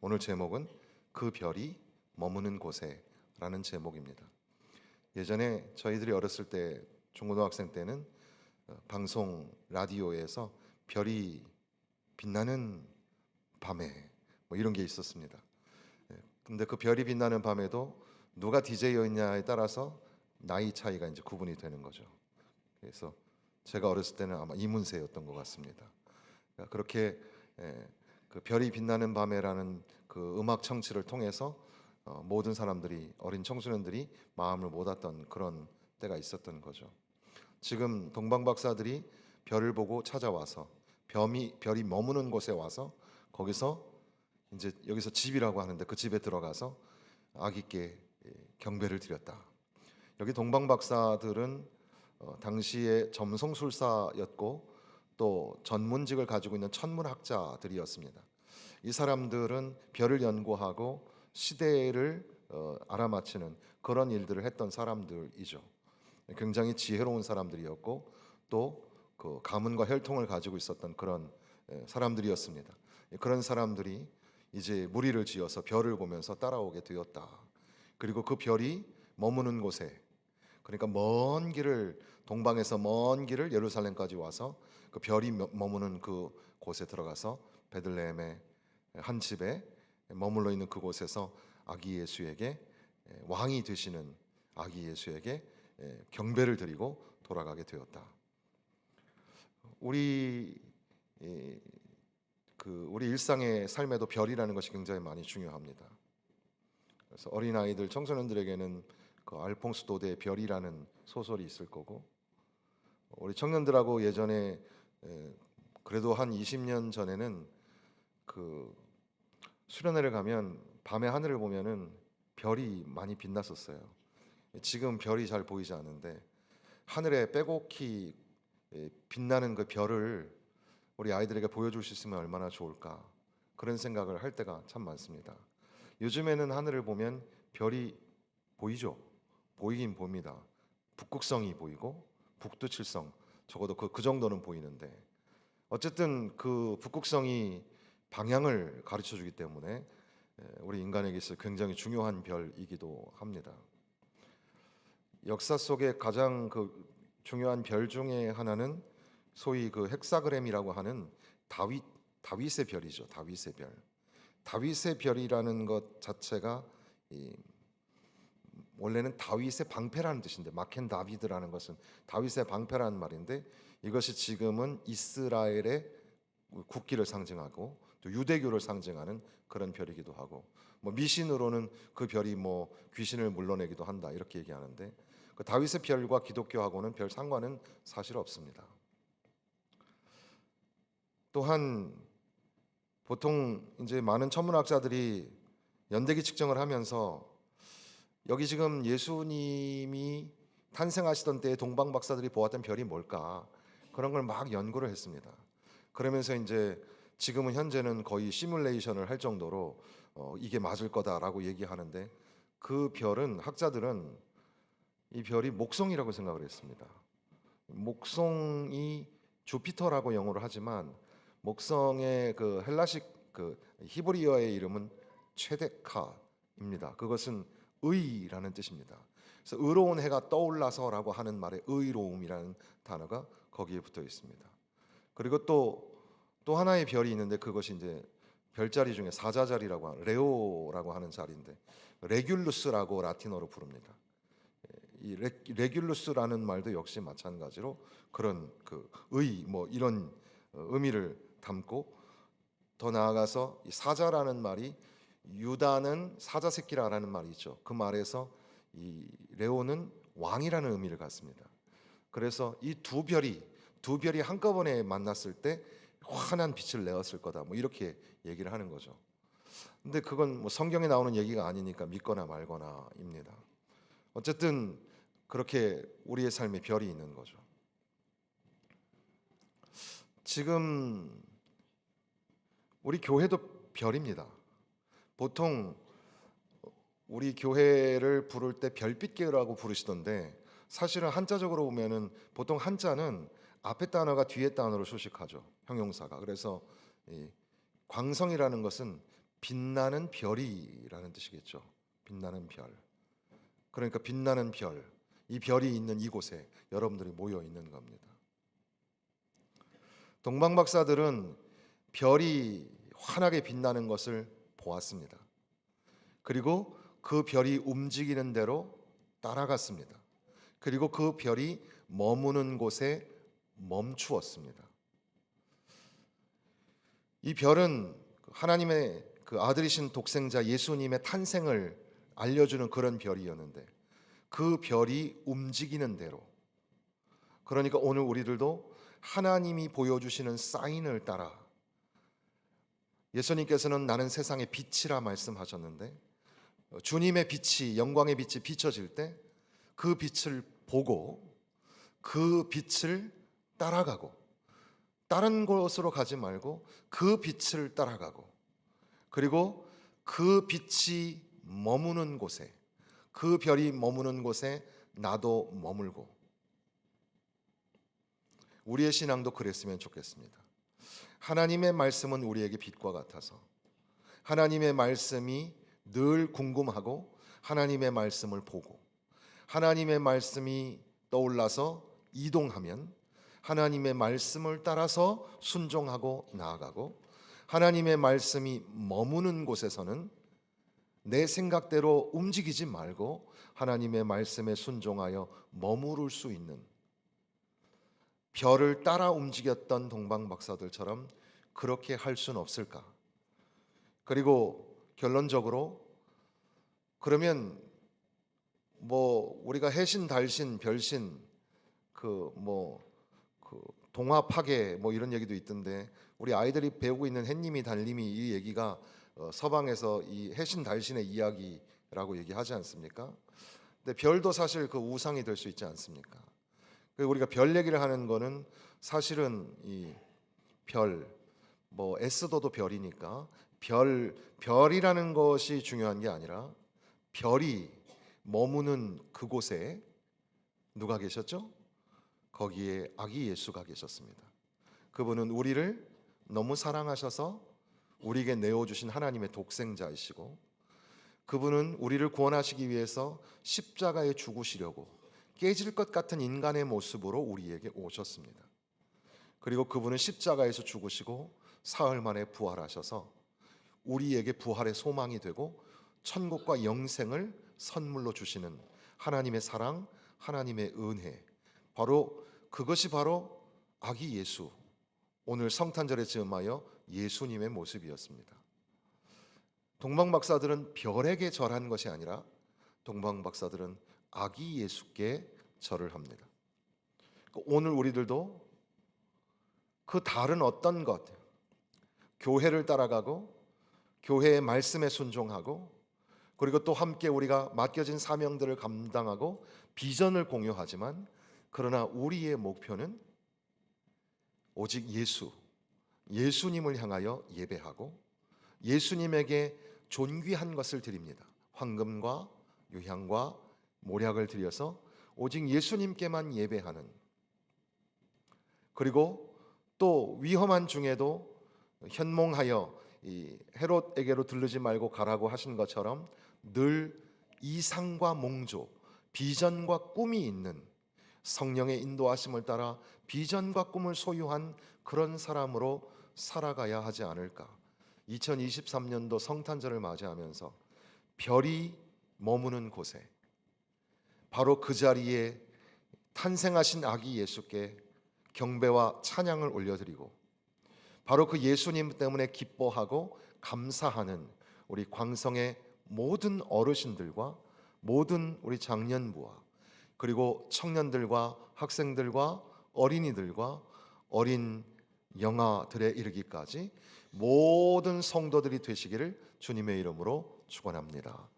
오늘 제목은 그 별이 머무는 곳에라는 제목입니다. 예전에 저희들이 어렸을 때 중고등학생 때는 방송 라디오에서 별이 빛나는 밤에 뭐 이런 게 있었습니다. 근데 그 별이 빛나는 밤에도 누가 DJ였냐에 따라서 나이 차이가 이제 구분이 되는 거죠. 그래서 제가 어렸을 때는 아마 이문세였던 것 같습니다. 그러니까 그렇게 그 별이 빛나는 밤에라는 그 음악 청취를 통해서 모든 사람들이, 어린 청소년들이 마음을 모았던 그런 때가 있었던 거죠. 지금 동방 박사들이 별을 보고 찾아와서 별이 머무는 곳에 와서 거기서 이제 여기서 집이라고 하는데 그 집에 들어가서 아기께 경배를 드렸다. 여기 동방 박사들은 당시에 점성술사였고 또 전문직을 가지고 있는 천문학자들이었습니다. 이 사람들은 별을 연구하고 시대를 알아맞히는 그런 일들을 했던 사람들이죠. 굉장히 지혜로운 사람들이었고 또 그 가문과 혈통을 가지고 있었던 그런 사람들이었습니다. 그런 사람들이 이제 무리를 지어서 별을 보면서 따라오게 되었다. 그리고 그 별이 머무는 곳에, 그러니까 먼 길을, 동방에서 먼 길을 예루살렘까지 와서 그 별이 머무는 그 곳에 들어가서 베들레헴의 한 집에 머물러 있는 그곳에서 아기 예수에게, 왕이 되시는 아기 예수에게 경배를 드리고 돌아가게 되었다. 우리 우리 일상의 삶에도 별이라는 것이 굉장히 많이 중요합니다. 그래서 어린 아이들, 청소년들에게는 그 알퐁스 도데의 별이라는 소설이 있을 거고, 우리 청년들하고 예전에 그래도 한 20년 전에는 그 수련회를 가면 밤에 하늘을 보면은 별이 많이 빛났었어요. 지금 별이 잘 보이지 않는데 하늘에 빼곡히 빛나는 그 별을 우리 아이들에게 보여줄 수 있으면 얼마나 좋을까, 그런 생각을 할 때가 참 많습니다. 요즘에는 하늘을 보면 별이 보이죠. 보이긴 봅니다. 북극성이 보이고 북두칠성, 적어도 그 정도는 보이는데, 어쨌든 그 북극성이 방향을 가르쳐 주기 때문에 우리 인간에게 있어 굉장히 중요한 별이기도 합니다. 역사 속에 가장 그 중요한 별 중에 하나는 소위 그 헥사그램이라고 하는 다윗의 별이죠. 다윗의 별. 다윗의 별이라는 것 자체가 원래는 다윗의 방패라는 뜻인데, 마켄 다비드라는 것은 다윗의 방패라는 말인데, 이것이 지금은 이스라엘의 국기를 상징하고 또 유대교를 상징하는 그런 별이기도 하고, 뭐 미신으로는 그 별이 뭐 귀신을 물러내기도 한다 이렇게 얘기하는데, 그 다윗의 별과 기독교하고는 별 상관은 사실 없습니다. 또한 보통 이제 많은 천문학자들이 연대기 측정을 하면서 여기 지금 예수님이 탄생하시던 때에 동방 박사들이 보았던 별이 뭘까, 그런 걸 막 연구를 했습니다. 그러면서 이제 지금은 현재는 거의 시뮬레이션을 할 정도로 이게 맞을 거다라고 얘기하는데, 그 별은, 학자들은 이 별이 목성이라고 생각을 했습니다. 목성이 주피터라고 영어로 하지만 목성의 그 헬라식 그 히브리어의 이름은 최데카입니다. 그것은 의라는 뜻입니다. 그래서 의로운 해가 떠올라서라고 하는 말에 의로움이라는 단어가 거기에 붙어 있습니다. 그리고 또 하나의 별이 있는데, 그것이 이제 별자리 중에 사자자리라고 하는 레오라고 하는 자리인데, 레귤루스라고 라틴어로 부릅니다. 이 레귤루스라는 말도 역시 마찬가지로 그런 그 의 뭐 이런 의미를 담고, 더 나아가서 이 사자라는 말이 유다는 사자 새끼라라는 말이 있죠. 그 말에서 이 레오는 왕이라는 의미를 갖습니다. 그래서 이 두 별이 한꺼번에 만났을 때 환한 빛을 내었을 거다, 뭐 이렇게 얘기를 하는 거죠. 근데 그건 뭐 성경에 나오는 얘기가 아니니까 믿거나 말거나입니다. 어쨌든 그렇게 우리의 삶에 별이 있는 거죠. 지금 우리 교회도 별입니다. 보통 우리 교회를 부를 때 별빛교회라고 부르시던데, 사실은 한자적으로 보면은 보통 한자는 앞에 단어가 뒤에 단어로 수식하죠. 형용사가. 그래서 이 광성이라는 것은 빛나는 별이라는 뜻이겠죠. 빛나는 별. 그러니까 빛나는 별, 이 별이 있는 이곳에 여러분들이 모여 있는 겁니다. 동방 박사들은 별이 환하게 빛나는 것을 보았습니다. 그리고 그 별이 움직이는 대로 따라갔습니다. 그리고 그 별이 머무는 곳에 멈추었습니다. 이 별은 하나님의 그 아들이신 독생자 예수님의 탄생을 알려주는 그런 별이었는데 그 별이 움직이는 대로, 그러니까 오늘 우리들도 하나님이 보여주시는 사인을 따라, 예수님께서는 나는 세상의 빛이라 말씀하셨는데 주님의 빛이, 영광의 빛이 비춰질 때 그 빛을 보고 그 빛을 따라가고, 다른 곳으로 가지 말고 그 빛을 따라가고, 그리고 그 빛이 머무는 곳에, 그 별이 머무는 곳에 나도 머물고, 우리의 신앙도 그랬으면 좋겠습니다. 하나님의 말씀은 우리에게 빛과 같아서 하나님의 말씀이 늘 궁금하고 하나님의 말씀을 보고, 하나님의 말씀이 떠올라서 이동하면 하나님의 말씀을 따라서 순종하고 나아가고, 하나님의 말씀이 머무는 곳에서는 내 생각대로 움직이지 말고 하나님의 말씀에 순종하여 머무를 수 있는, 별을 따라 움직였던 동방 박사들처럼 그렇게 할 수는 없을까? 그리고 결론적으로, 그러면 우리가 해신, 달신, 별신, 그 동화 파괴 이런 얘기도 있던데, 우리 아이들이 배우고 있는 햇님이 달님이 이 얘기가 서방에서 이 해신 달신의 이야기라고 얘기하지 않습니까? 근데 별도 사실 그 우상이 될 수 있지 않습니까? 우리가 별 얘기를 하는 거는 사실은 이 별, 에스더도 별이니까 별이라는 것이 중요한 게 아니라 별이 머무는 그곳에 누가 계셨죠? 거기에 아기 예수가 계셨습니다. 그분은 우리를 너무 사랑하셔서 우리에게 내어주신 하나님의 독생자이시고, 그분은 우리를 구원하시기 위해서 십자가에 죽으시려고 깨질 것 같은 인간의 모습으로 우리에게 오셨습니다. 그리고 그분은 십자가에서 죽으시고 사흘 만에 부활하셔서 우리에게 부활의 소망이 되고 천국과 영생을 선물로 주시는 하나님의 사랑, 하나님의 은혜, 그것이 바로 아기 예수, 오늘 성탄절에 즈음하여 예수님의 모습이었습니다. 동방 박사들은 별에게 절한 것이 아니라 동방 박사들은 아기 예수께 절을 합니다. 오늘 우리들도 그 다른 어떤 것, 교회를 따라가고 교회의 말씀에 순종하고, 그리고 또 함께 우리가 맡겨진 사명들을 감당하고 비전을 공유하지만, 그러나 우리의 목표는 오직 예수님을 향하여 예배하고 예수님에게 존귀한 것을 드립니다. 황금과 유향과 모략을 드려서 오직 예수님께만 예배하는, 그리고 또 위험한 중에도 현몽하여 이 헤롯에게로 들르지 말고 가라고 하신 것처럼 늘 이상과 몽조, 비전과 꿈이 있는, 성령의 인도하심을 따라 비전과 꿈을 소유한 그런 사람으로 살아가야 하지 않을까. 2023년도 성탄절을 맞이하면서 별이 머무는 곳에, 바로 그 자리에 탄생하신 아기 예수께 경배와 찬양을 올려드리고, 바로 그 예수님 때문에 기뻐하고 감사하는 우리 광성의 모든 어르신들과 모든 우리 장년부와, 그리고 청년들과 학생들과 어린이들과 어린 영아들에 이르기까지 모든 성도들이 되시기를 주님의 이름으로 축원합니다.